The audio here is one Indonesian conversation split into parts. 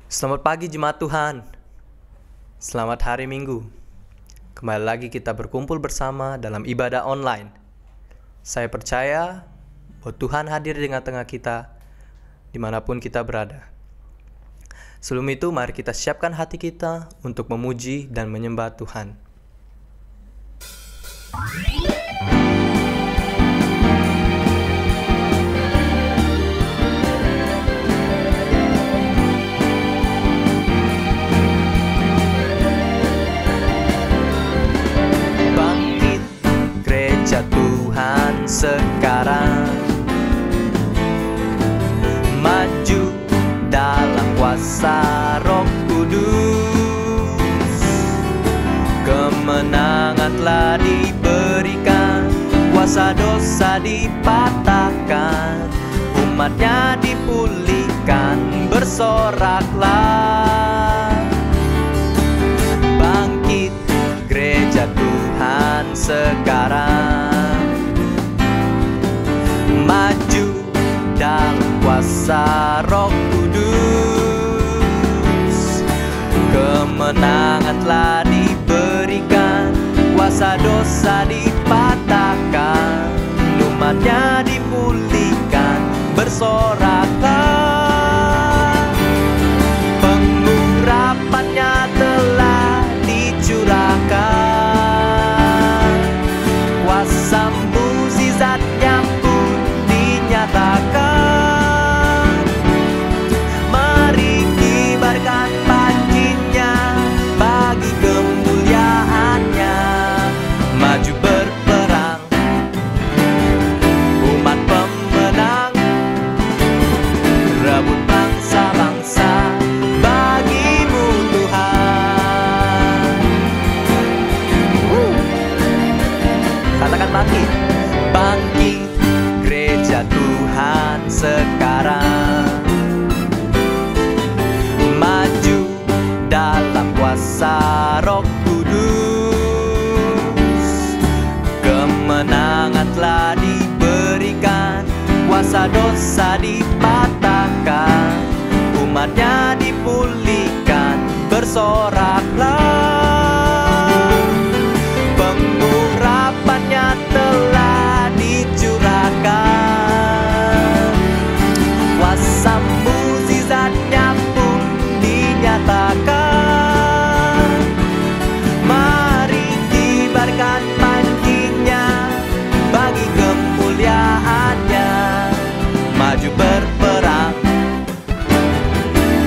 Selamat pagi jemaat Tuhan. Selamat hari Minggu. Kembali lagi kita berkumpul bersama dalam ibadah online. Saya percaya bahwa Tuhan hadir di tengah-tengah kita dimanapun kita berada. Sebelum itu mari kita siapkan hati kita untuk memuji dan menyembah Tuhan. Bangkit gereja Tuhan sekarang, maju dalam kuasa Roh Kudus. Kemenangan telah diberikan, kuasa dosa dipatahkan, umatnya dipulihkan, bersoraklah. Bangkit gereja Tuhan sekarang, maju dalam kuasa Roh Kudus. Kemenangan telah diberikan, kuasa dosa dipatahkan, umatnya dipulihkan, bersoraklah. Pengurapannya telah dicurahkan, kuasa mukjizatnya pun dinyatakan. Mari kibarkan pancinya bagi kemuliaannya, maju berperang, umat pemenang, rebut bangsa-bangsa bagimu Tuhan. Katakan bangkit, bangkit gereja Tuhan sekarang, maju dalam kuasa Roh Kudus. Kemenangan telah diberikan, kuasa dosa dipatahkan, umatnya dipulihkan, bersoraklah. Pengurapannya telah dicurahkan, kuasa mukjizatnya pun dinyatakan. Mari kibarkan pancinya bagi kemuliaannya, maju berperang,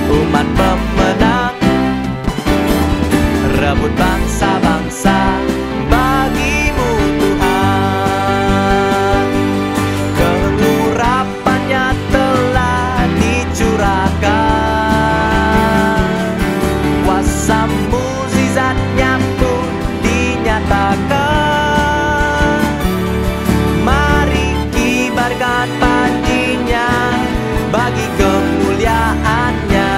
umat pemenang, rebut bangsa-bangsa bagimu Tuhan. Keurapannya telah dicurahkan, kuasa mukjizatnya pun dinyatakan. Mari kibarkan pancinya bagi kemuliaannya,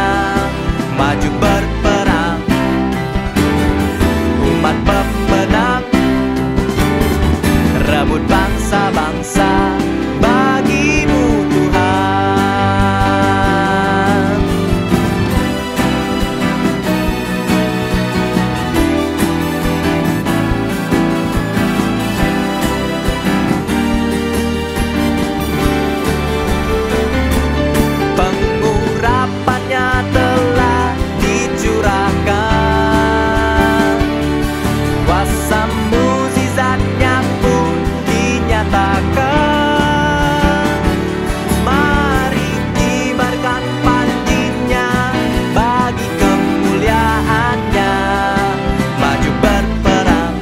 maju berperang, umat pemenang, rebut bangsa-bangsa bagimu Tuhan. Pengurapannya telah dicurahkan, kuasa mukjizatnya pun dinyatakan. Mari kibarkan pancinya bagi kemuliaannya, maju berperang.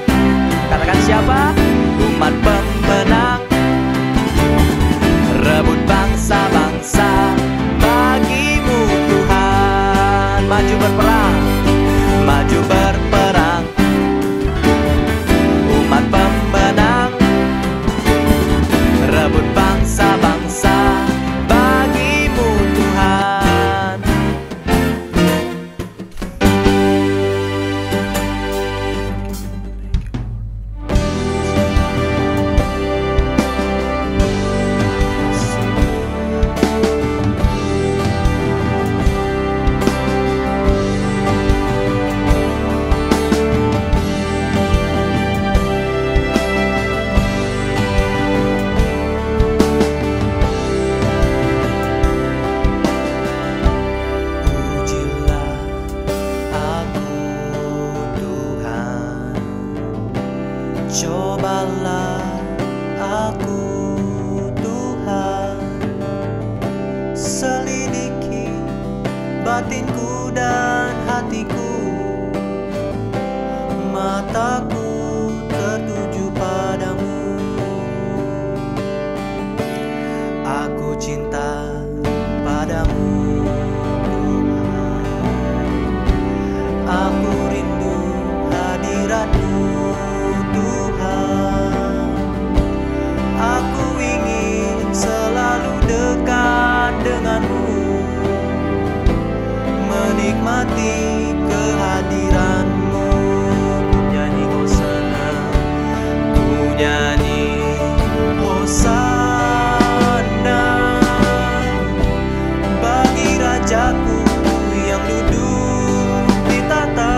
Katakan siapa? Umat pemenang, rebut bangsa-bangsa bagimu Tuhan. Maju berperang, maju berperang, umat pemenang, rebut bangsa-bangsa bagimu Tuhan. menikmati kehadiran-Mu. Ku nyanyi hosana, ku nyanyi hosana bagi Rajaku yang duduk di tahta.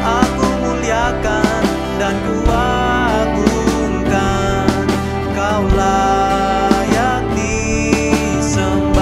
Aku muliakan dan ku agungkan, Kau layak disembah.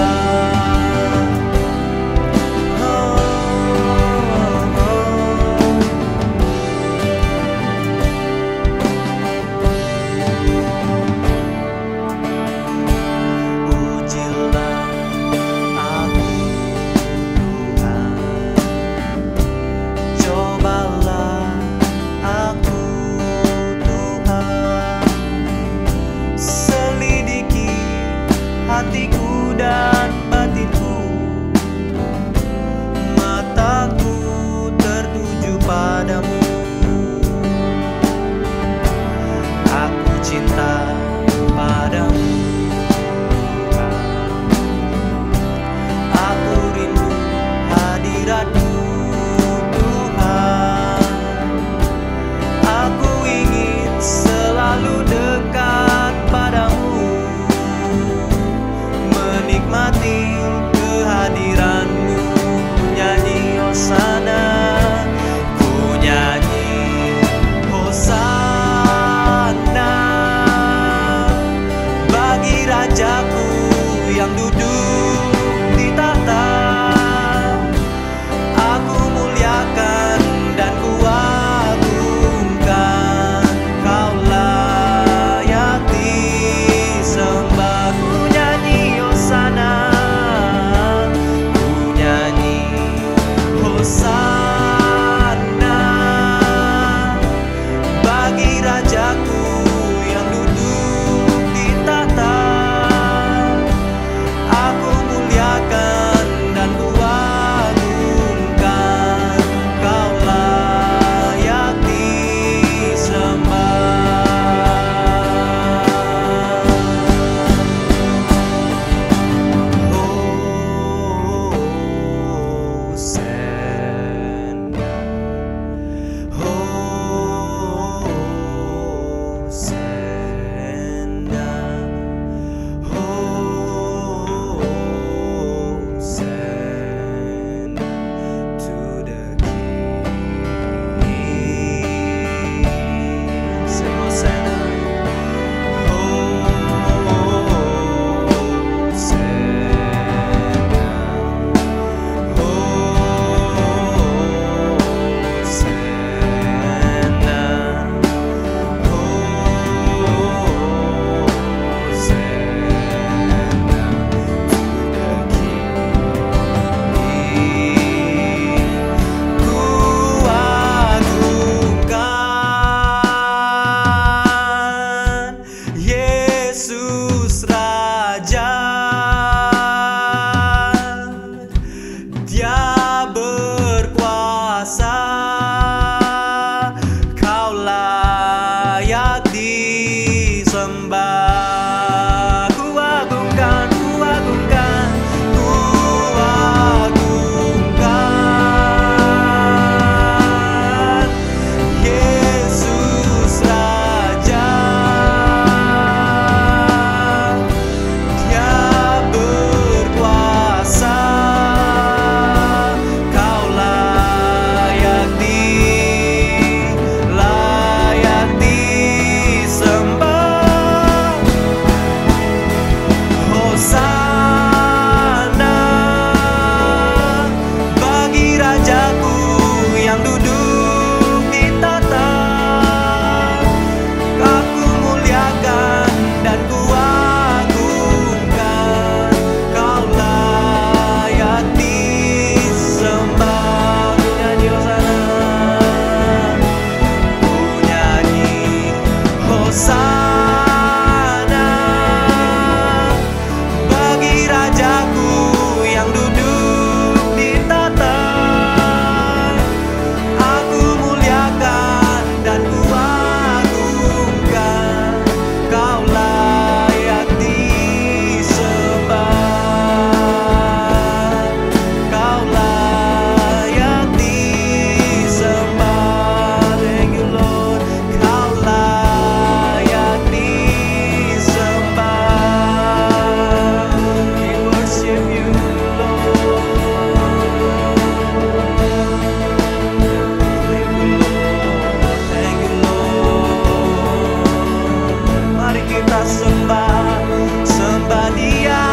kita sembah. Sembah Dia,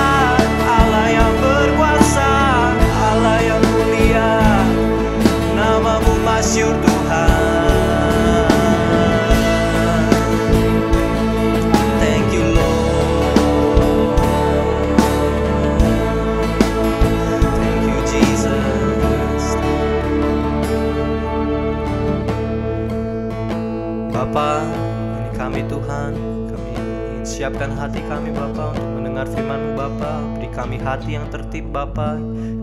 Allah yang berkuasa, Allah yang mulia, nama-Mu masyhur Tuhan. Thank you Lord, thank you Jesus. Bapa, ini kami Tuhan, kami ingin siapkan hati kami Bapa untuk mendengar firman-Mu Bapa. Beri kami hati yang tertib Bapa.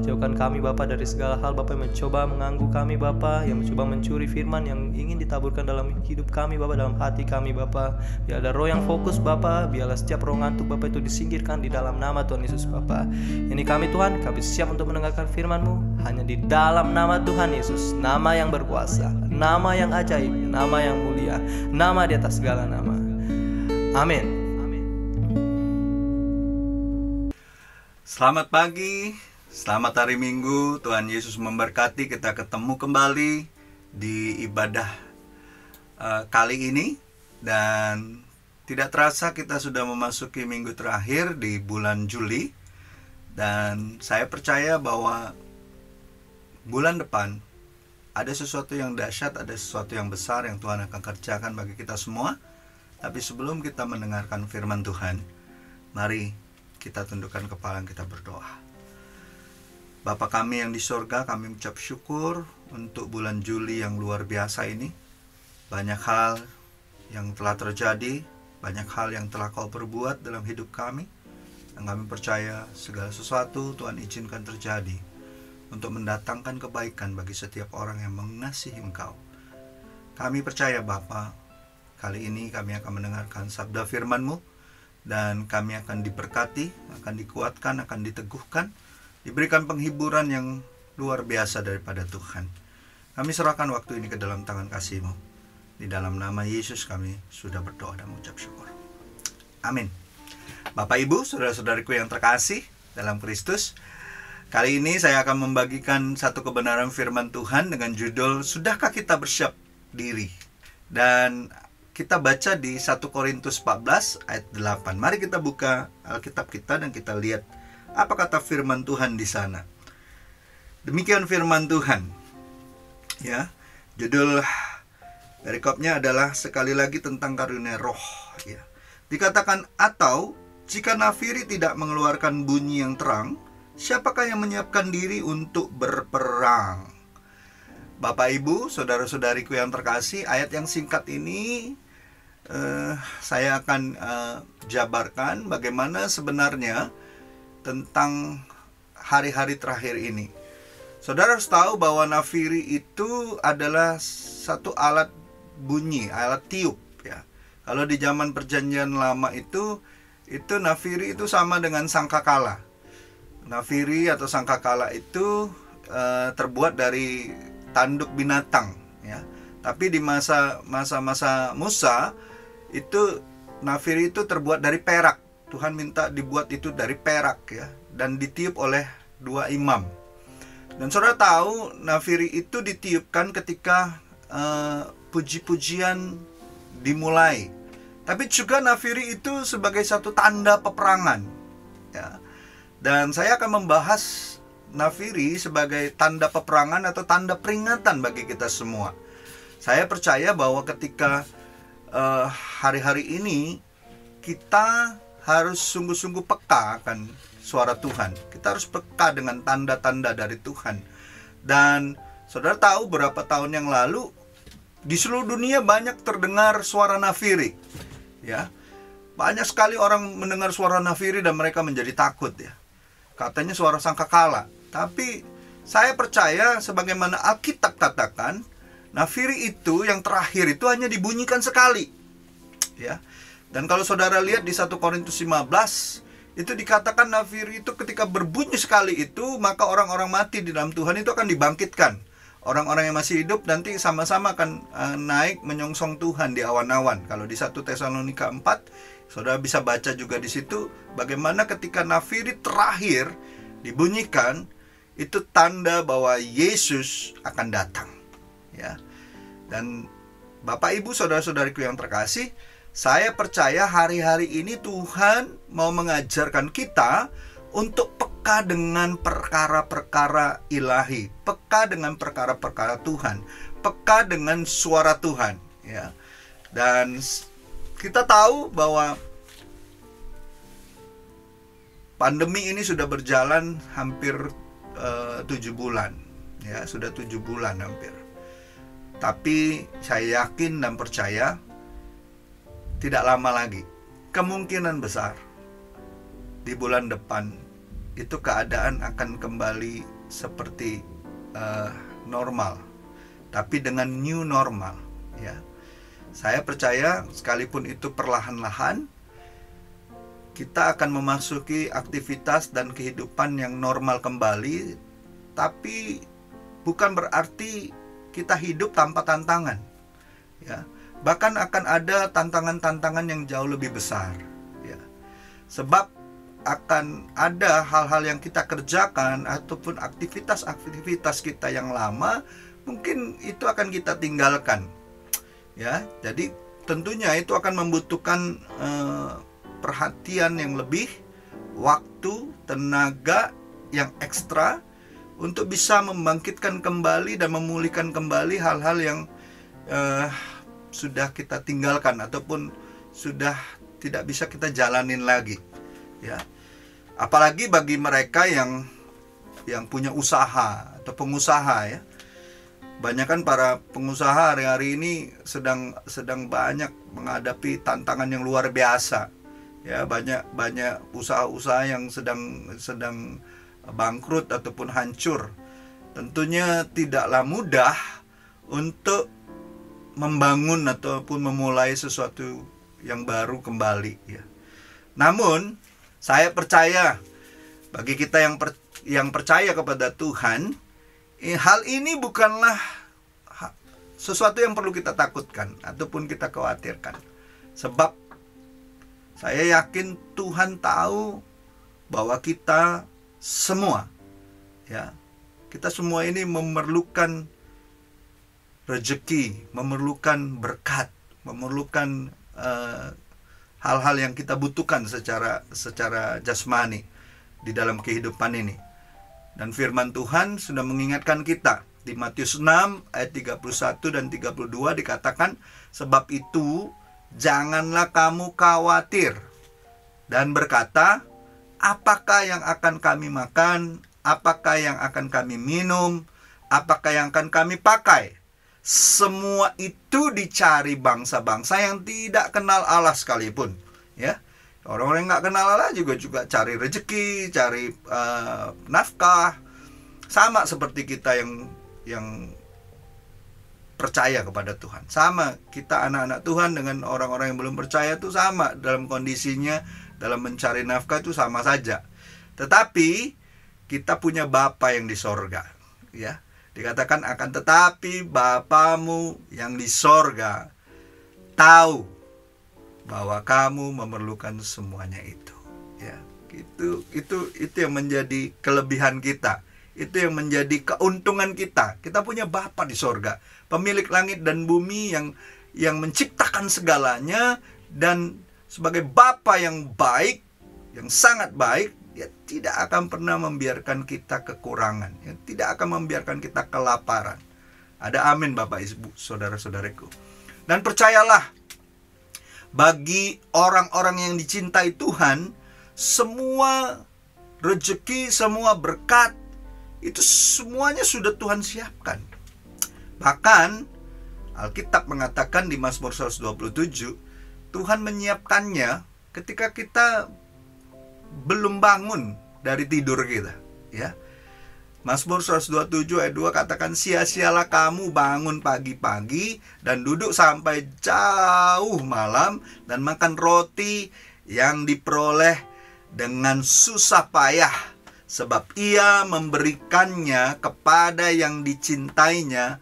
Jauhkan kami Bapa dari segala hal Bapa yang mencoba mengganggu kami Bapa, yang mencoba mencuri firman yang ingin ditaburkan dalam hidup kami Bapa, dalam hati kami Bapa. Biar ada roh yang fokus Bapa, biarlah setiap roh ngantuk Bapa itu disingkirkan di dalam nama Tuhan Yesus Bapa. Ini kami Tuhan, kami siap untuk mendengarkan firman-Mu hanya di dalam nama Tuhan Yesus, nama yang berkuasa, nama yang ajaib, nama yang mulia, nama di atas segala nama. Amin. Selamat pagi, selamat hari Minggu. Tuhan Yesus memberkati. Kita ketemu kembali di ibadah kali ini. Dan tidak terasa kita sudah memasuki minggu terakhir di bulan Juli. Dan saya percaya bahwa bulan depan ada sesuatu yang dahsyat, ada sesuatu yang besar yang Tuhan akan kerjakan bagi kita semua. Tapi sebelum kita mendengarkan firman Tuhan, mari kita tundukkan kepala, kita berdoa. Bapa kami yang di surga, kami mengucap syukur untuk bulan Juli yang luar biasa ini. Banyak hal yang telah terjadi, banyak hal yang telah Kau perbuat dalam hidup kami. Dan kami percaya segala sesuatu Tuhan izinkan terjadi untuk mendatangkan kebaikan bagi setiap orang yang mengasihi Engkau. Kami percaya Bapa, kali ini kami akan mendengarkan sabda firman-Mu, dan kami akan diberkati, akan dikuatkan, akan diteguhkan, diberikan penghiburan yang luar biasa daripada Tuhan. Kami serahkan waktu ini ke dalam tangan kasih-Mu. Di dalam nama Yesus kami sudah berdoa dan mengucap syukur. Amin. Bapak Ibu, saudara-saudariku yang terkasih dalam Kristus, kali ini saya akan membagikan satu kebenaran firman Tuhan dengan judul Sudahkah kita bersiap diri? Dan kita baca di 1 Korintus 14 ayat 8. Mari kita buka Alkitab kita dan kita lihat apa kata firman Tuhan di sana. Demikian firman Tuhan. Ya, judul perikopnya adalah sekali lagi tentang karunia roh. Ya. Dikatakan, atau jika nafiri tidak mengeluarkan bunyi yang terang, siapakah yang menyiapkan diri untuk berperang? Bapak Ibu, saudara-saudariku yang terkasih, ayat yang singkat ini saya akan jabarkan bagaimana sebenarnya tentang hari-hari terakhir ini. Saudara harus tahu bahwa nafiri itu adalah satu alat bunyi, alat tiup ya. Kalau di zaman perjanjian lama itu nafiri itu sama dengan sangkakala. Nafiri atau sangkakala itu terbuat dari tanduk binatang ya. Tapi di masa Musa itu nafiri itu terbuat dari perak. Tuhan minta dibuat itu dari perak ya, dan ditiup oleh dua imam. Dan saudara tahu nafiri itu ditiupkan ketika puji-pujian dimulai. Tapi juga nafiri itu sebagai satu tanda peperangan ya. Dan saya akan membahas nafiri sebagai tanda peperangan atau tanda peringatan bagi kita semua. Saya percaya bahwa ketika hari-hari ini kita harus sungguh-sungguh peka akan suara Tuhan. Kita harus peka dengan tanda-tanda dari Tuhan. Dan saudara tahu beberapa tahun yang lalu di seluruh dunia banyak terdengar suara nafiri. Ya. Banyak sekali orang mendengar suara nafiri dan mereka menjadi takut ya. Katanya suara sangkakala. Tapi saya percaya sebagaimana Alkitab katakan, nafiri itu yang terakhir itu hanya dibunyikan sekali. Ya. Dan kalau saudara lihat di 1 Korintus 15, itu dikatakan nafiri itu ketika berbunyi sekali itu, maka orang-orang mati di dalam Tuhan itu akan dibangkitkan. Orang-orang yang masih hidup nanti sama-sama akan naik menyongsong Tuhan di awan-awan. Kalau di 1 Tesalonika 4, saudara bisa baca juga di situ bagaimana ketika nafiri terakhir dibunyikan, itu tanda bahwa Yesus akan datang. Ya. Dan Bapak Ibu saudara-saudariku yang terkasih, Saya percaya hari-hari ini Tuhan mau mengajarkan kita untuk peka dengan perkara-perkara ilahi, peka dengan perkara-perkara Tuhan, peka dengan suara Tuhan, ya. Dan kita tahu bahwa pandemi ini sudah berjalan hampir 7 bulan, ya, sudah 7 bulan hampir. Tapi saya yakin dan percaya tidak lama lagi, kemungkinan besar di bulan depan itu keadaan akan kembali seperti normal, tapi dengan new normal, ya. Saya percaya sekalipun itu perlahan-lahan, kita akan memasuki aktivitas dan kehidupan yang normal kembali, tapi bukan berarti kita hidup tanpa tantangan, ya. Bahkan akan ada tantangan-tantangan yang jauh lebih besar, ya. Sebab akan ada hal-hal yang kita kerjakan ataupun aktivitas-aktivitas kita yang lama, mungkin itu akan kita tinggalkan, ya. Jadi tentunya itu akan membutuhkan perhatian yang lebih, waktu, tenaga yang ekstra untuk bisa membangkitkan kembali dan memulihkan kembali hal-hal yang sudah kita tinggalkan ataupun sudah tidak bisa kita jalanin lagi, ya. Apalagi bagi mereka yang punya usaha atau pengusaha, ya. Banyak kan para pengusaha hari-hari ini sedang banyak menghadapi tantangan yang luar biasa, ya. Banyak usaha-usaha yang sedang bangkrut ataupun hancur. Tentunya tidaklah mudah untuk membangun ataupun memulai sesuatu yang baru kembali, ya. Namun saya percaya bagi kita yang percaya kepada Tuhan, hal ini bukanlah sesuatu yang perlu kita takutkan ataupun kita khawatirkan. Sebab saya yakin Tuhan tahu bahwa kita semua, ya, kita semua ini memerlukan rezeki, memerlukan berkat, memerlukan hal-hal yang kita butuhkan secara jasmani di dalam kehidupan ini. Dan firman Tuhan sudah mengingatkan kita di Matius 6 ayat 31 dan 32 dikatakan, sebab itu janganlah kamu khawatir dan berkata, apakah yang akan kami makan, apakah yang akan kami minum, apakah yang akan kami pakai. Semua itu dicari bangsa-bangsa yang tidak kenal Allah sekalipun, ya. Orang-orang yang nggak kenal Allah juga cari rezeki, cari nafkah, sama seperti kita yang percaya kepada Tuhan. Sama kita anak-anak Tuhan dengan orang-orang yang belum percaya itu sama dalam kondisinya, dalam mencari nafkah itu sama saja. Tetapi kita punya Bapa yang di sorga, ya. Dikatakan akan tetapi Bapamu yang di sorga tahu bahwa kamu memerlukan semuanya itu, ya. Itu yang menjadi kelebihan kita. Itu yang menjadi keuntungan kita. Kita punya Bapa di sorga, pemilik langit dan bumi yang menciptakan segalanya, dan sebagai Bapa yang baik, yang sangat baik, dia tidak akan pernah membiarkan kita kekurangan, ya, tidak akan membiarkan kita kelaparan. Ada amin Bapak Ibu, saudara-saudaraku. Dan percayalah, bagi orang-orang yang dicintai Tuhan, semua rezeki, semua berkat, itu semuanya sudah Tuhan siapkan. Bahkan Alkitab mengatakan di Mazmur 127, Tuhan menyiapkannya ketika kita belum bangun dari tidur kita, ya. Mazmur 127 ayat 2 katakan, sia-sialah kamu bangun pagi-pagi dan duduk sampai jauh malam dan makan roti yang diperoleh dengan susah payah, sebab ia memberikannya kepada yang dicintainya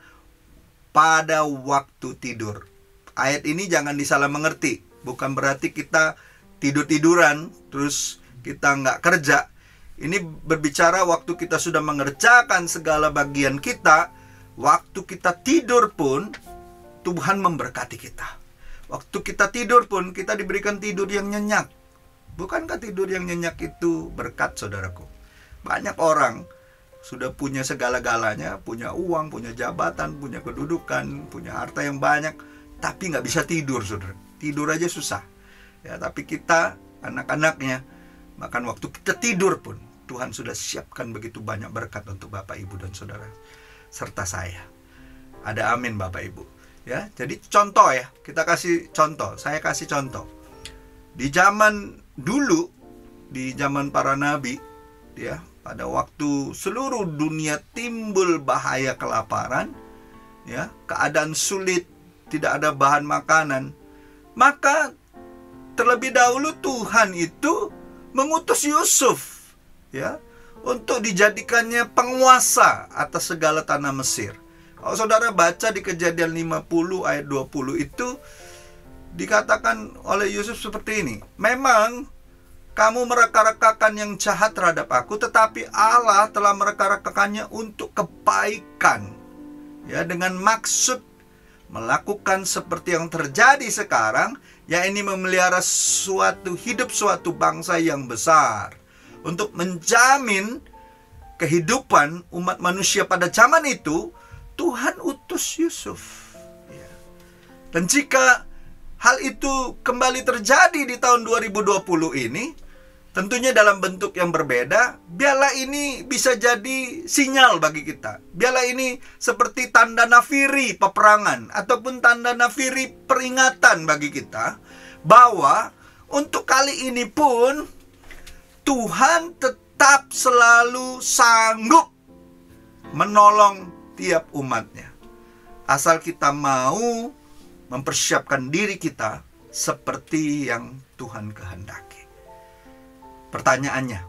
pada waktu tidur. Ayat ini jangan disalah mengerti, bukan berarti kita tidur-tiduran terus kita nggak kerja. Ini berbicara waktu kita sudah mengerjakan segala bagian kita, waktu kita tidur pun Tuhan memberkati kita. Waktu kita tidur pun kita diberikan tidur yang nyenyak. Bukankah tidur yang nyenyak itu berkat, saudaraku? Banyak orang sudah punya segala-galanya, punya uang, punya jabatan, punya kedudukan, punya harta yang banyak, tapi nggak bisa tidur, saudara. Tidur aja susah. Ya, tapi kita, anak-anaknya, bahkan waktu kita tidur pun, Tuhan sudah siapkan begitu banyak berkat untuk Bapak, Ibu, dan saudara, serta saya. Ada amin, Bapak, Ibu. Ya, jadi contoh ya, kita kasih contoh. Saya kasih contoh. Di zaman dulu, di zaman para nabi, ya, pada waktu seluruh dunia timbul bahaya kelaparan, ya, keadaan sulit, tidak ada bahan makanan, maka terlebih dahulu Tuhan itu mengutus Yusuf, ya, untuk dijadikannya penguasa atas segala tanah Mesir. Kalau saudara baca di Kejadian 50 ayat 20 itu dikatakan oleh Yusuf seperti ini, memang kamu mereka-rekakan yang jahat terhadap aku, tetapi Allah telah mereka-rekakannya untuk kebaikan, ya, dengan maksud melakukan seperti yang terjadi sekarang, yaitu memelihara suatu bangsa yang besar, untuk menjamin kehidupan umat manusia pada zaman itu. Tuhan utus Yusuf, ya. Dan jika hal itu kembali terjadi di tahun 2020 ini, tentunya dalam bentuk yang berbeda, biarlah ini bisa jadi sinyal bagi kita. Biarlah ini seperti tanda nafiri peperangan, ataupun tanda nafiri peringatan bagi kita, bahwa untuk kali ini pun Tuhan tetap selalu sanggup menolong tiap umatnya, asal kita mau mempersiapkan diri kita seperti yang Tuhan kehendaki. Pertanyaannya,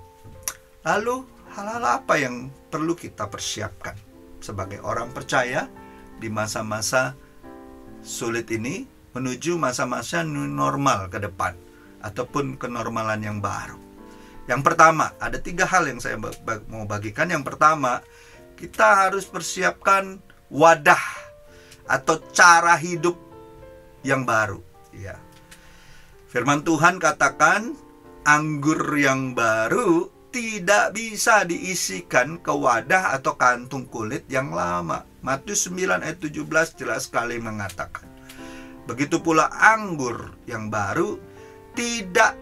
lalu hal-hal apa yang perlu kita persiapkan sebagai orang percaya di masa-masa sulit ini menuju masa-masa new normal ke depan, ataupun kenormalan yang baru? Yang pertama, ada 3 hal yang saya mau bagikan. Yang pertama, kita harus persiapkan wadah atau cara hidup yang baru, ya. Firman Tuhan katakan, anggur yang baru tidak bisa diisikan ke wadah atau kantung kulit yang lama. Matius 9 ayat 17 jelas sekali mengatakan. Begitu pula anggur yang baru tidak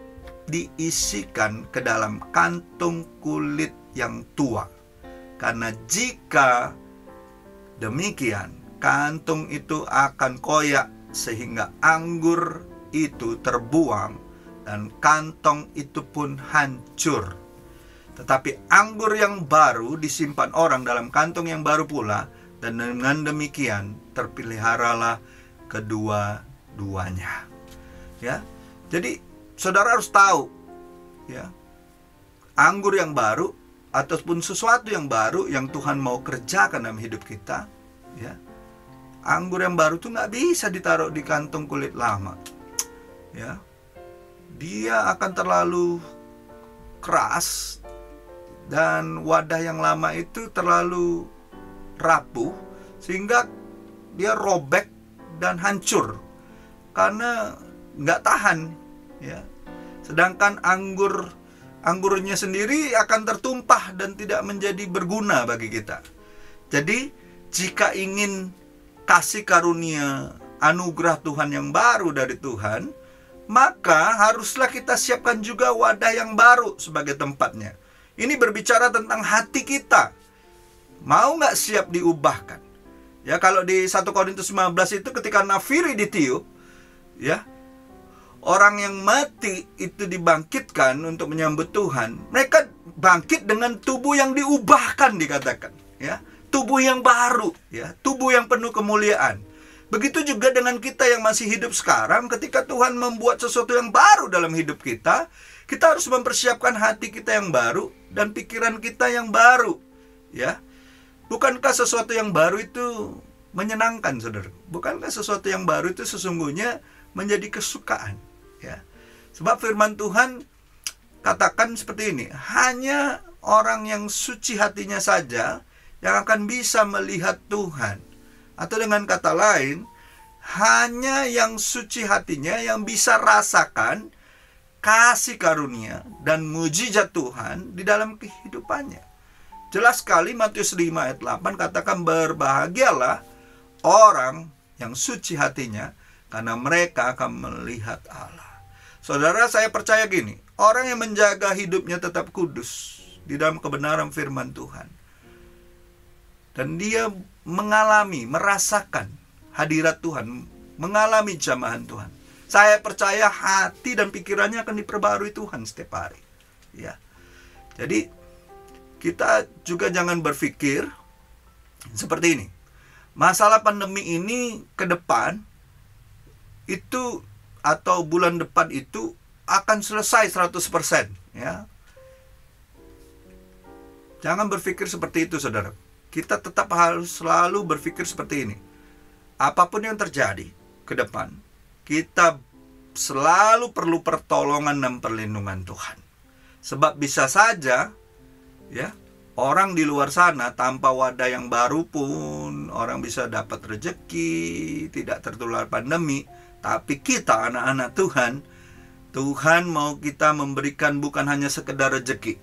diisikan ke dalam kantung kulit yang tua. Karena jika demikian, kantung itu akan koyak sehingga anggur itu terbuang dan kantong itu pun hancur. Tetapi anggur yang baru disimpan orang dalam kantong yang baru pula, dan dengan demikian terpeliharalah kedua-duanya. Ya. Jadi saudara harus tahu, ya, anggur yang baru ataupun sesuatu yang baru yang Tuhan mau kerjakan dalam hidup kita, ya, anggur yang baru itu nggak bisa ditaruh di kantong kulit lama, ya. Dia akan terlalu keras, dan wadah yang lama itu terlalu rapuh, sehingga dia robek dan hancur karena nggak tahan, ya. Sedangkan anggurnya sendiri akan tertumpah dan tidak menjadi berguna bagi kita. Jadi jika ingin kasih karunia anugerah Tuhan yang baru dari Tuhan, maka haruslah kita siapkan juga wadah yang baru sebagai tempatnya. Ini berbicara tentang hati kita. Mau nggak siap diubahkan? Ya, kalau di 1 Korintus 15 itu ketika nafiri ditiup, ya, orang yang mati itu dibangkitkan untuk menyambut Tuhan. Mereka bangkit dengan tubuh yang diubahkan, dikatakan, ya, tubuh yang baru, ya, tubuh yang penuh kemuliaan. Begitu juga dengan kita yang masih hidup sekarang. Ketika Tuhan membuat sesuatu yang baru dalam hidup kita, kita harus mempersiapkan hati kita yang baru dan pikiran kita yang baru, ya. Bukankah sesuatu yang baru itu menyenangkan, saudara? Bukankah sesuatu yang baru itu sesungguhnya menjadi kesukaan, ya? Sebab firman Tuhan katakan seperti ini, hanya orang yang suci hatinya saja yang akan bisa melihat Tuhan. Atau dengan kata lain, hanya yang suci hatinya yang bisa rasakan kasih karunia dan mujizat Tuhan di dalam kehidupannya. Jelas sekali Matius 5 ayat 8 katakan, berbahagialah orang yang suci hatinya, karena mereka akan melihat Allah. Saudara, saya percaya gini, orang yang menjaga hidupnya tetap kudus di dalam kebenaran firman Tuhan, dan dia mengalami, merasakan hadirat Tuhan, mengalami jamahan Tuhan, saya percaya hati dan pikirannya akan diperbarui Tuhan setiap hari. Ya. Jadi kita juga jangan berpikir seperti ini. Masalah pandemi ini ke depan itu, atau bulan depan itu akan selesai 100%, ya. Jangan berpikir seperti itu, saudara. Kita tetap harus selalu berpikir seperti ini. Apapun yang terjadi ke depan, kita selalu perlu pertolongan dan perlindungan Tuhan. Sebab bisa saja, ya, orang di luar sana tanpa wadah yang baru pun orang bisa dapat rezeki, tidak tertular pandemi. Tapi kita anak-anak Tuhan, Tuhan mau kita memberikan bukan hanya sekedar rezeki.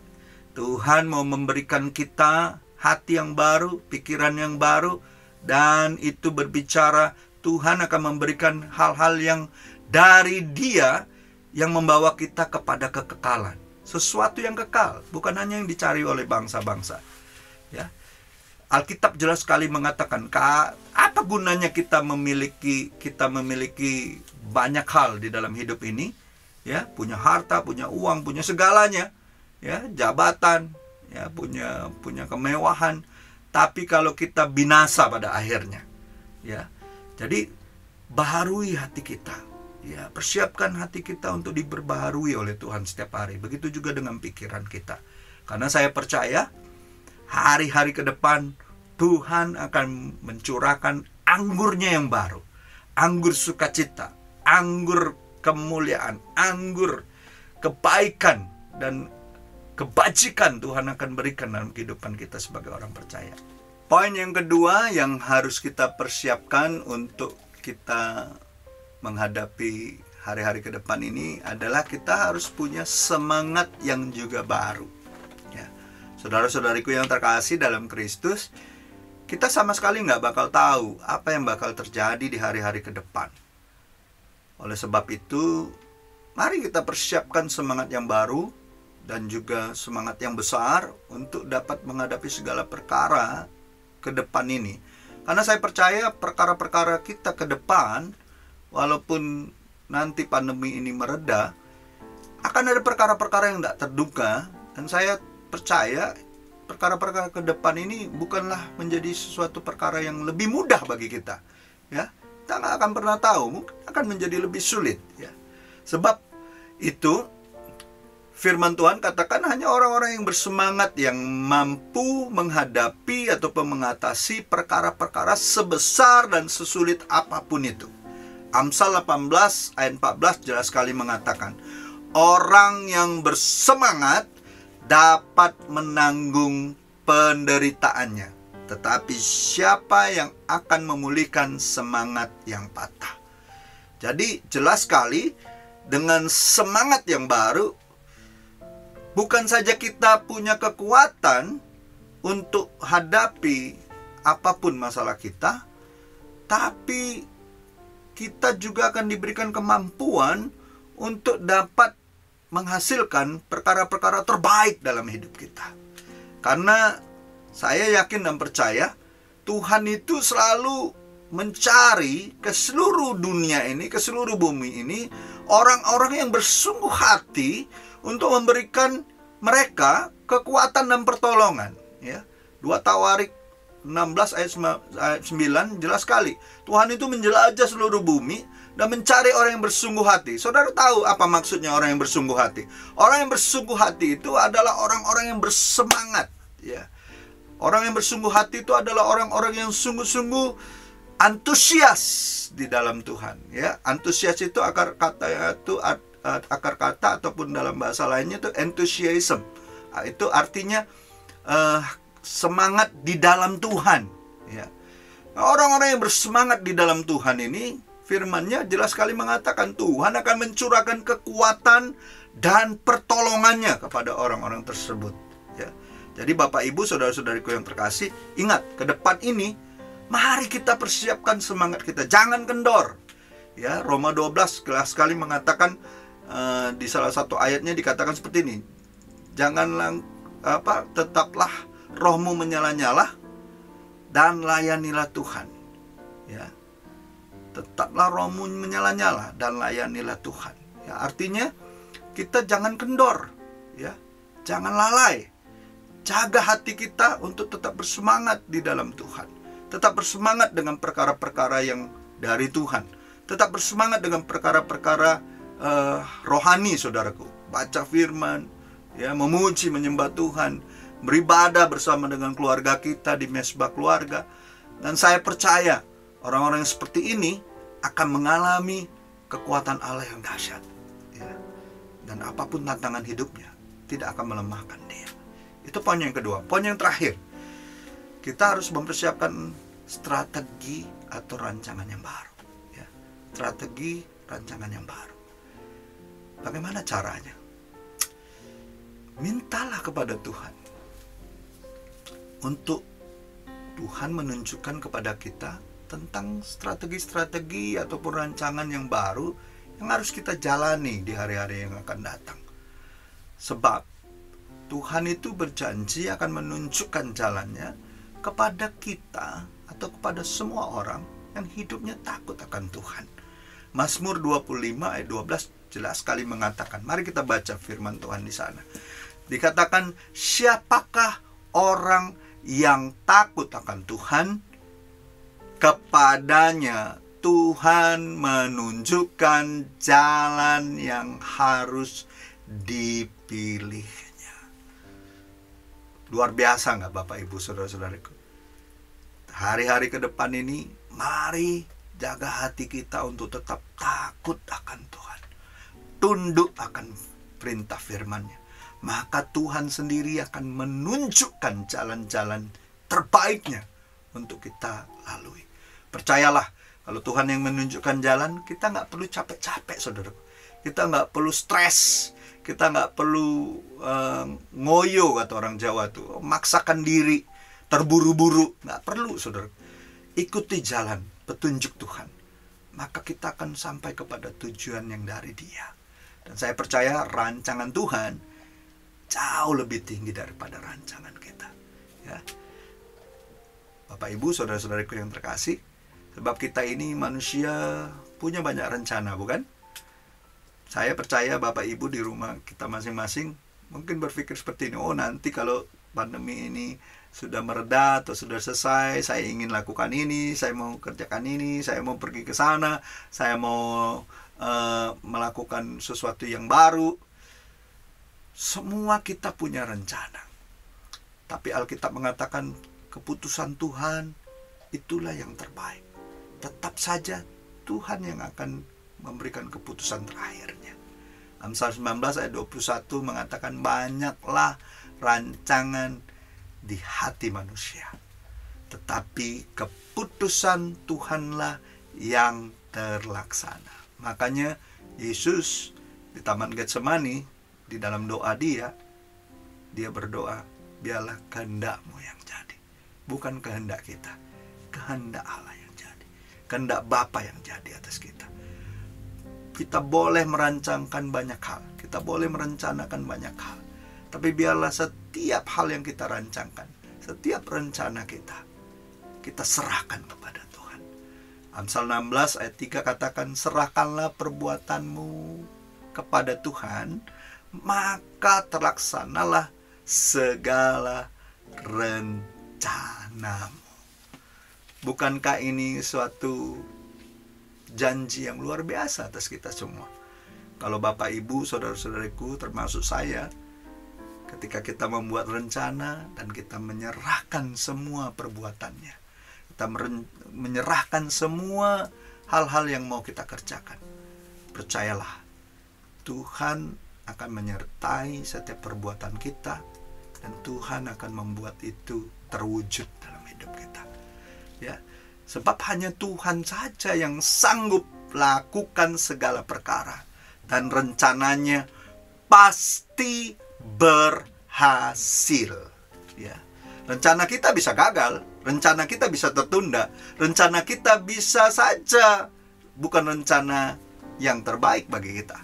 Tuhan mau memberikan kita hati yang baru, pikiran yang baru, dan itu berbicara Tuhan akan memberikan hal-hal yang dari Dia yang membawa kita kepada kekekalan. Sesuatu yang kekal, bukan hanya yang dicari oleh bangsa-bangsa. Ya. Alkitab jelas sekali mengatakan, apa gunanya kita memiliki banyak hal di dalam hidup ini? Ya, punya harta, punya uang, punya segalanya, ya, jabatan, ya, punya kemewahan, tapi kalau kita binasa pada akhirnya, ya. Jadi baharui hati kita, ya, persiapkan hati kita untuk diperbaharui oleh Tuhan setiap hari. Begitu juga dengan pikiran kita. Karena saya percaya hari-hari ke depan Tuhan akan mencurahkan anggurnya yang baru, anggur sukacita, anggur kemuliaan, anggur kebaikan dan kebajikan Tuhan akan berikan dalam kehidupan kita sebagai orang percaya. Poin yang kedua yang harus kita persiapkan untuk kita menghadapi hari-hari ke depan ini adalah kita harus punya semangat yang juga baru. Ya. Saudara-saudariku yang terkasih dalam Kristus, kita sama sekali nggak bakal tahu apa yang bakal terjadi di hari-hari ke depan. Oleh sebab itu, mari kita persiapkan semangat yang baru dan juga semangat yang besar untuk dapat menghadapi segala perkara ke depan ini. Karena saya percaya perkara-perkara kita ke depan, walaupun nanti pandemi ini mereda, akan ada perkara-perkara yang tidak terduga. Dan saya percaya perkara-perkara ke depan ini bukanlah menjadi sesuatu perkara yang lebih mudah bagi kita. Ya, kita nggak akan pernah tahu, mungkin akan menjadi lebih sulit. Ya. Sebab itu firman Tuhan katakan hanya orang-orang yang bersemangat yang mampu menghadapi ataupun mengatasi perkara-perkara sebesar dan sesulit apapun itu. Amsal 18 ayat 14 jelas sekali mengatakan, orang yang bersemangat dapat menanggung penderitaannya, tetapi siapa yang akan memulihkan semangat yang patah? Jadi jelas sekali dengan semangat yang baru, bukan saja kita punya kekuatan untuk hadapi apapun masalah kita, tapi kita juga akan diberikan kemampuan untuk dapat menghasilkan perkara-perkara terbaik dalam hidup kita. Karena saya yakin dan percaya Tuhan itu selalu mencari ke seluruh dunia ini, ke seluruh bumi ini, orang-orang yang bersungguh hati untuk memberikan mereka kekuatan dan pertolongan. Ya. 2 Tawarik 16 ayat 9 jelas sekali. Tuhan itu menjelajah seluruh bumi dan mencari orang yang bersungguh hati. Saudara tahu apa maksudnya orang yang bersungguh hati? Orang yang bersungguh hati itu adalah orang-orang yang bersemangat. Ya. Orang yang bersungguh hati itu adalah orang-orang yang sungguh-sungguh antusias di dalam Tuhan. Ya. Antusias itu akar kata ataupun dalam bahasa lainnya itu enthusiasm. Itu artinya semangat di dalam Tuhan. Ya. Orang-orang yang bersemangat di dalam Tuhan ini Firman-Nya jelas sekali mengatakan Tuhan akan mencurahkan kekuatan dan pertolongannya kepada orang-orang tersebut. Ya. Jadi Bapak Ibu, saudara-saudariku yang terkasih, ingat, ke depan ini mari kita persiapkan semangat kita, jangan kendor. Ya, Roma 12 jelas sekali mengatakan, di salah satu ayatnya dikatakan seperti ini. Janganlah tetaplah rohmu menyala-nyala dan layanilah Tuhan. Ya. Tetaplah rohmu menyala-nyala dan layanilah Tuhan. Ya, artinya kita jangan kendor, ya. Jangan lalai. Jaga hati kita untuk tetap bersemangat di dalam Tuhan. Tetap bersemangat dengan perkara-perkara yang dari Tuhan. Tetap bersemangat dengan perkara-perkara rohani, saudaraku. Baca firman, ya, memuji, menyembah Tuhan, beribadah bersama dengan keluarga kita di mesbah keluarga. Dan saya percaya orang-orang yang seperti ini akan mengalami kekuatan Allah yang dahsyat, ya. Dan apapun tantangan hidupnya tidak akan melemahkan dia. Itu poin yang kedua. Poin yang terakhir, kita harus mempersiapkan strategi atau rancangan yang baru, ya. Strategi rancangan yang baru. Bagaimana caranya? Mintalah kepada Tuhan untuk Tuhan menunjukkan kepada kita tentang strategi-strategi ataupun rancangan yang baru yang harus kita jalani di hari-hari yang akan datang. Sebab Tuhan itu berjanji akan menunjukkan jalannya kepada kita atau kepada semua orang yang hidupnya takut akan Tuhan. Mazmur 25 ayat 12 jelas sekali mengatakan, mari kita baca firman Tuhan di sana. Dikatakan, siapakah orang yang takut akan Tuhan? Kepadanya Tuhan menunjukkan jalan yang harus dipilihnya. Luar biasa nggak Bapak Ibu saudara-saudariku? Hari-hari ke depan ini, mari jaga hati kita untuk tetap takut akan Tuhan. Tunduk akan perintah firman-Nya. Maka Tuhan sendiri akan menunjukkan jalan-jalan terbaiknya untuk kita lalui. Percayalah, kalau Tuhan yang menunjukkan jalan, kita nggak perlu capek-capek, saudara. Kita nggak perlu stres. Kita nggak perlu ngoyo, kata orang Jawa tuh, maksakan diri, terburu-buru. Nggak perlu, saudara. Ikuti jalan petunjuk Tuhan. Maka kita akan sampai kepada tujuan yang dari Dia. Dan saya percaya rancangan Tuhan jauh lebih tinggi daripada rancangan kita. Ya. Bapak Ibu, saudara-saudariku yang terkasih, sebab kita ini manusia punya banyak rencana, bukan? Saya percaya Bapak Ibu di rumah kita masing-masing mungkin berpikir seperti ini. Oh, nanti kalau pandemi ini sudah mereda atau sudah selesai, saya ingin lakukan ini, saya mau kerjakan ini, saya mau pergi ke sana, saya mau melakukan sesuatu yang baru. Semua kita punya rencana. Tapi Alkitab mengatakan keputusan Tuhan itulah yang terbaik. Tetap saja Tuhan yang akan memberikan keputusan terakhirnya. Amsal 19 ayat 21 mengatakan, banyaklah rancangan di hati manusia, tetapi keputusan Tuhanlah yang terlaksana. Makanya Yesus di Taman Getsemani, di dalam doa dia berdoa, biarlah kehendak-Mu yang jadi, bukan kehendak kita, kehendak Allah yang jadi, kehendak Bapa yang jadi atas kita. Kita boleh merancangkan banyak hal, kita boleh merencanakan banyak hal, tapi biarlah setiap hal yang kita rancangkan, setiap rencana kita serahkan kepada Tuhan. Amsal 16 ayat 3 katakan, serahkanlah perbuatanmu kepada Tuhan, maka terlaksanalah segala rencanamu. Bukankah ini suatu janji yang luar biasa atas kita semua? Kalau Bapak Ibu, saudara-saudariku, termasuk saya, ketika kita membuat rencana dan kita menyerahkan semua perbuatannya, kita menyerahkan semua hal-hal yang mau kita kerjakan, percayalah, Tuhan akan menyertai setiap perbuatan kita, dan Tuhan akan membuat itu terwujud dalam hidup kita. Ya, sebab hanya Tuhan saja yang sanggup melakukan segala perkara. Dan rencananya pasti berhasil. Ya. Rencana kita bisa gagal, rencana kita bisa tertunda, rencana kita bisa saja bukan rencana yang terbaik bagi kita.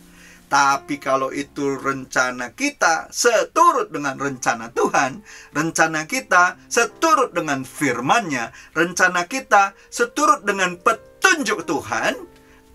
Tapi kalau itu rencana kita seturut dengan rencana Tuhan, rencana kita seturut dengan firman-Nya, rencana kita seturut dengan petunjuk Tuhan.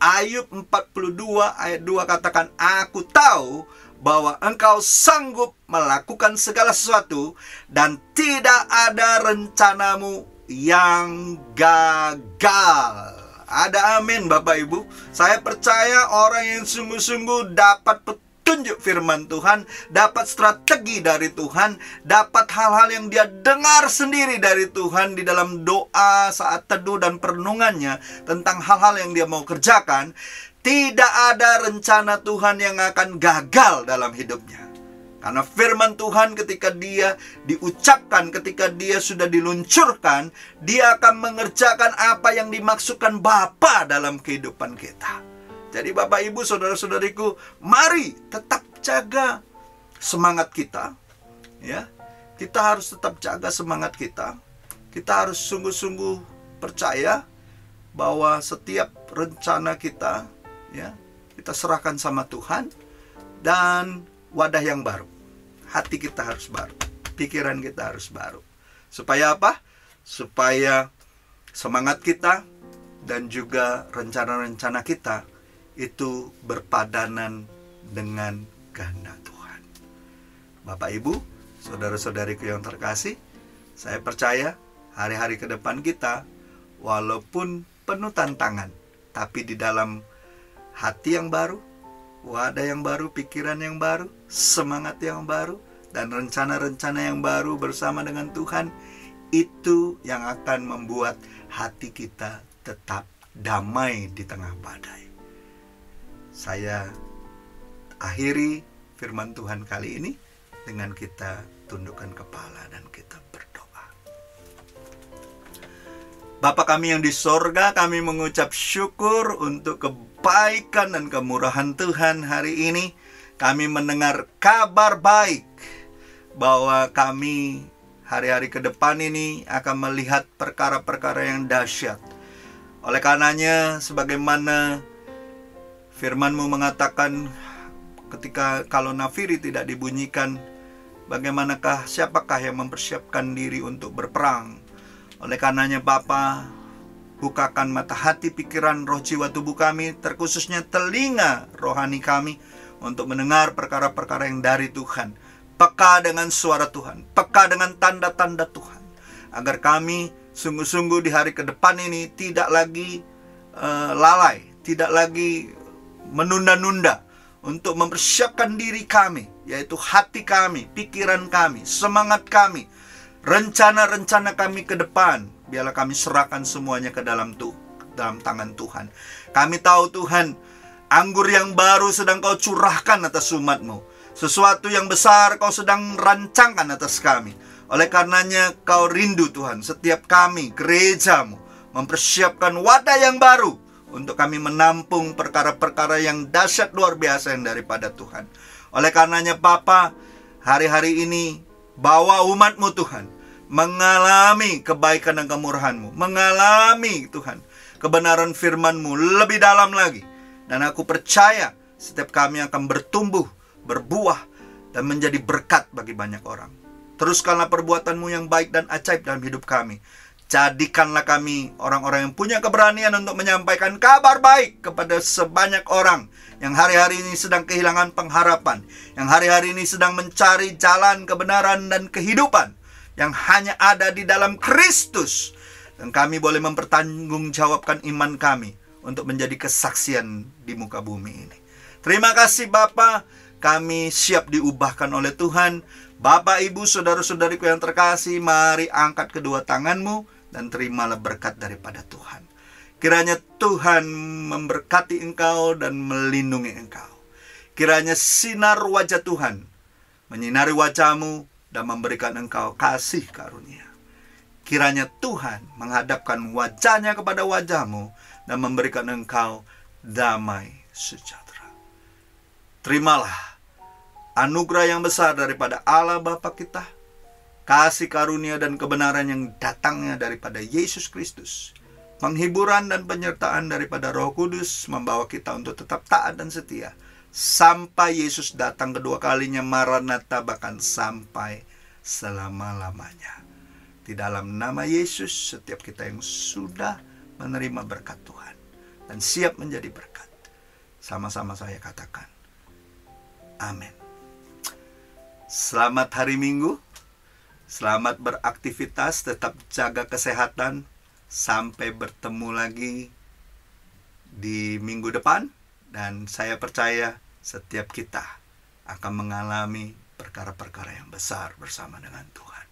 Ayub 42 ayat 2 katakan, "Aku tahu bahwa engkau sanggup melakukan segala sesuatu dan tidak ada rencanamu yang gagal." Ada amin Bapak Ibu. Saya percaya orang yang sungguh-sungguh dapat petunjuk firman Tuhan, dapat strategi dari Tuhan, dapat hal-hal yang dia dengar sendiri dari Tuhan di dalam doa saat teduh dan perenungannya tentang hal-hal yang dia mau kerjakan. Tidak ada rencana Tuhan yang akan gagal dalam hidupnya. Karena firman Tuhan ketika dia diucapkan, ketika dia sudah diluncurkan, dia akan mengerjakan apa yang dimaksudkan Bapa dalam kehidupan kita. Jadi Bapak Ibu, saudara-saudariku, mari tetap jaga semangat kita. Ya, kita harus tetap jaga semangat kita. Kita harus sungguh-sungguh percaya bahwa setiap rencana kita, ya, kita serahkan sama Tuhan. Dan wadah yang baru, hati kita harus baru, pikiran kita harus baru. Supaya apa? Supaya semangat kita dan juga rencana-rencana kita itu berpadanan dengan kehendak Tuhan. Bapak Ibu, saudara-saudariku yang terkasih, saya percaya hari-hari ke depan kita walaupun penuh tantangan, tapi di dalam hati yang baru, wadah yang baru, pikiran yang baru, semangat yang baru, dan rencana-rencana yang baru bersama dengan Tuhan, itu yang akan membuat hati kita tetap damai di tengah badai. Saya akhiri firman Tuhan kali ini dengan kita tundukkan kepala dan kita berdoa. Bapa kami yang di sorga, kami mengucap syukur untuk kebaikan dan kemurahan Tuhan hari ini. Kami mendengar kabar baik bahwa kami hari-hari ke depan ini akan melihat perkara-perkara yang dahsyat. Oleh karenanya, sebagaimana firman-Mu mengatakan ketika kalau nafiri tidak dibunyikan, bagaimanakah, siapakah yang mempersiapkan diri untuk berperang? Oleh karenanya Bapa, bukakan mata hati, pikiran, roh, jiwa, tubuh kami, terkhususnya telinga rohani kami, untuk mendengar perkara-perkara yang dari Tuhan. Peka dengan suara Tuhan, peka dengan tanda-tanda Tuhan, agar kami sungguh-sungguh di hari ke depan ini tidak lagi lalai, tidak lagi menunda-nunda untuk mempersiapkan diri kami, yaitu hati kami, pikiran kami, semangat kami, rencana-rencana kami ke depan. Biarlah kami serahkan semuanya ke dalam tangan Tuhan. Kami tahu Tuhan, anggur yang baru sedang Kau curahkan atas umat-Mu. Sesuatu yang besar Kau sedang rancangkan atas kami. Oleh karenanya Kau rindu Tuhan, setiap kami, gereja-Mu, mempersiapkan wadah yang baru untuk kami menampung perkara-perkara yang dahsyat luar biasa yang daripada Tuhan. Oleh karenanya Bapa, hari-hari ini bawa umat-Mu Tuhan mengalami kebaikan dan kemurahan-Mu, mengalami Tuhan kebenaran firman-Mu lebih dalam lagi. Dan aku percaya setiap kami akan bertumbuh, berbuah, dan menjadi berkat bagi banyak orang. Teruskanlah perbuatan-Mu yang baik dan ajaib dalam hidup kami. Jadikanlah kami orang-orang yang punya keberanian untuk menyampaikan kabar baik kepada sebanyak orang yang hari-hari ini sedang kehilangan pengharapan, yang hari-hari ini sedang mencari jalan kebenaran dan kehidupan yang hanya ada di dalam Kristus. Dan kami boleh mempertanggungjawabkan iman kami untuk menjadi kesaksian di muka bumi ini. Terima kasih Bapa, kami siap diubahkan oleh Tuhan. Bapak, Ibu, saudara-saudariku yang terkasih, mari angkat kedua tanganmu dan terimalah berkat daripada Tuhan. Kiranya Tuhan memberkati engkau dan melindungi engkau. Kiranya sinar wajah Tuhan menyinari wajahmu dan memberikan engkau kasih karunia. Kiranya Tuhan menghadapkan wajahnya kepada wajahmu dan memberikan engkau damai sejahtera. Terimalah anugerah yang besar daripada Allah Bapa kita, kasih karunia dan kebenaran yang datangnya daripada Yesus Kristus, penghiburan dan penyertaan daripada Roh Kudus membawa kita untuk tetap taat dan setia sampai Yesus datang kedua kalinya, Maranatha, bahkan sampai selama-lamanya. Di dalam nama Yesus, setiap kita yang sudah menerima berkat Tuhan dan siap menjadi berkat, sama-sama saya katakan amin. Selamat hari Minggu, selamat beraktivitas, tetap jaga kesehatan. Sampai bertemu lagi di minggu depan. Dan saya percaya setiap kita akan mengalami perkara-perkara yang besar bersama dengan Tuhan.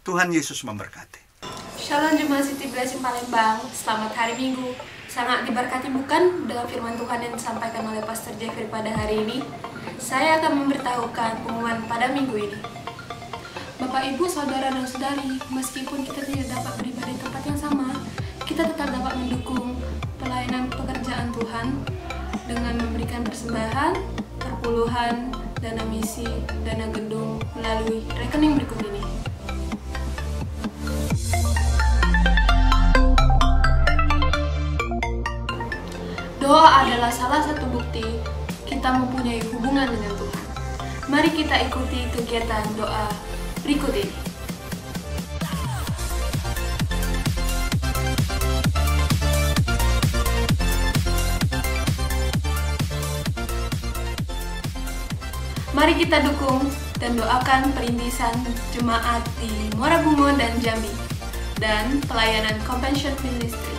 Tuhan Yesus memberkati. Shalom Jemaat City Blessing Palembang, selamat hari Minggu. Sangat diberkati bukan dengan firman Tuhan yang disampaikan oleh Pastor Jeffrey pada hari ini? Saya akan memberitahukan pengumuman pada minggu ini. Bapak, Ibu, Saudara, dan Saudari, meskipun kita tidak dapat beribadah di tempat yang sama, kita tetap dapat mendukung pelayanan pekerjaan Tuhan dengan memberikan persembahan, perpuluhan, dana misi, dana gedung melalui rekening berikut ini. Doa adalah salah satu bukti kita mempunyai hubungan dengan Tuhan. Mari kita ikuti kegiatan doa berikut ini. Mari kita dukung dan doakan perintisan jemaat di Muara Bungo dan Jambi dan pelayanan Compassion Ministry.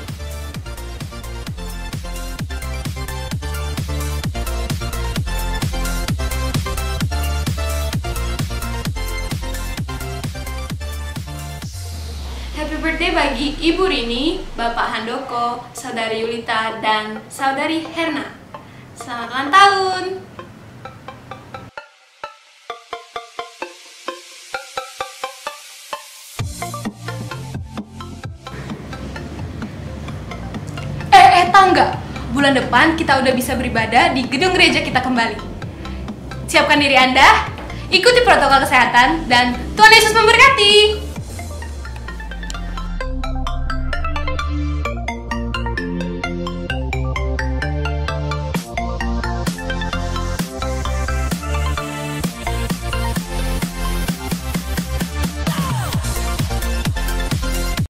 Happy birthday bagi Ibu Rini, Bapak Handoko, Saudari Yulita, dan Saudari Herna. Selamat ulang tahun! Tahu nggak? Bulan depan kita udah bisa beribadah di gedung gereja kita kembali. Siapkan diri Anda, ikuti protokol kesehatan, dan Tuhan Yesus memberkati!